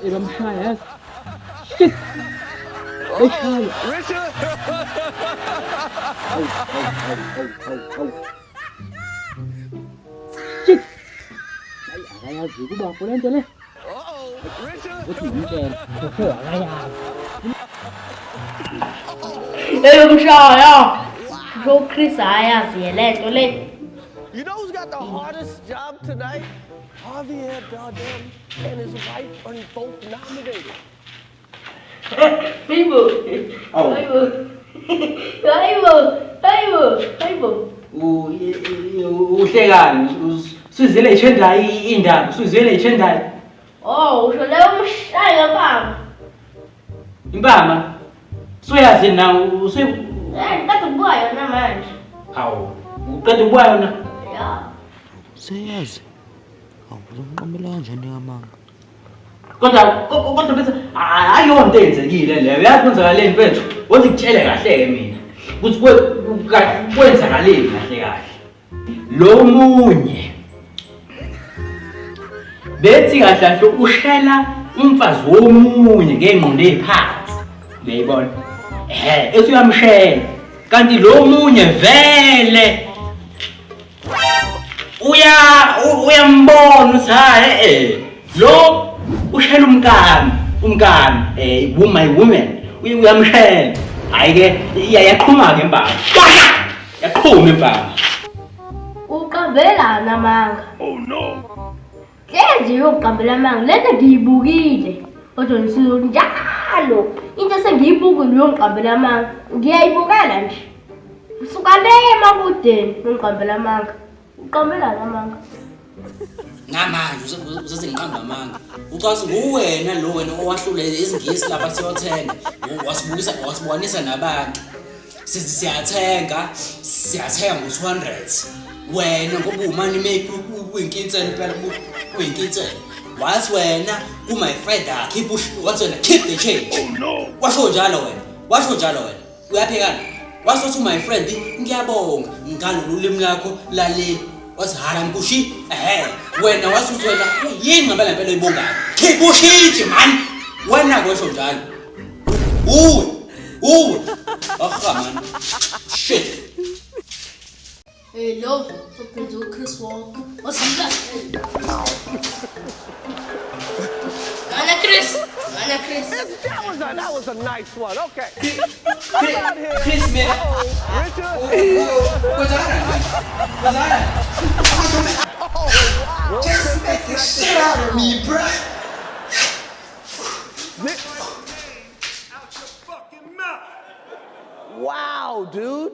I'm shy, huh? Shit! I'm shy. Richard! Oh. Shit! Ay, aku bawa pulang je lah. Richard! Betul je. Betul lah. I'm shy, Go Chris, I You know who's got the hardest job tonight? Javier Bardem and his wife are both nominated. People. Uhlekani? Usizele ichendayi indaba, usizele ichendayi. Oh, usho leyo mshaya baba. Impama. Suyazi na usuy Ngikade ukubuka yona manje. hawu. Uqeda ukubuya yona? Ya. Seyazi. Awuzomqombela kanjani amanga? Kodwa bese ayonto eyenzekile leyo. Uyazi kwenzakaleni mfethu? Wothi kutshele kahle mina. Ukuthi kwenzakaleni kahle. Lo munye bethi kahle ushela umfazi womunye ngengqondo eziphansi. Uyayibona? Esuyamshela. Kanti lo munye vele uyambona uthi lo ushela umkami my woman uyamshela. Hayi ke iyaqhuma ke impama. Yaqhuma impama. Uqambela namanga. Oh no! Kenje yokuqambela amanga lento ngiyibukile. Kodwa ngisilo njalo. Into sengiyibukile yokuqambela amanga. Ngiyayibukela nje. Usuka le emakudeni yokuqambela amanga. Uqambela namanga. Namanje usesengiqamba amanga. Ucathi nguwena lo wena owahlule izingisi lapha siyothenga. Wasibonisa nabantu. Siyathenga ngo200. Wena ngoba umani make uyinkintsela phela uyinkintsela. Wathi wena my friend keep the change. Oh no! Washo njalo wena. Uyaphekana. Wathi my friend ngiyabonga ngalo ulimi lakho lale. Wathi haramkushi wena wasuthi wena yini ngabe lempela oyibongayo. Keep ushintshi man. Wena kwesho njalo. Uwe. Man. Shit. Hey, lo, so Chris Walk. What's that? Chris. That was a nice one. Okay. Chris, man. Richard! What's that? Just make the shit out of me, bruh. Wow, dude.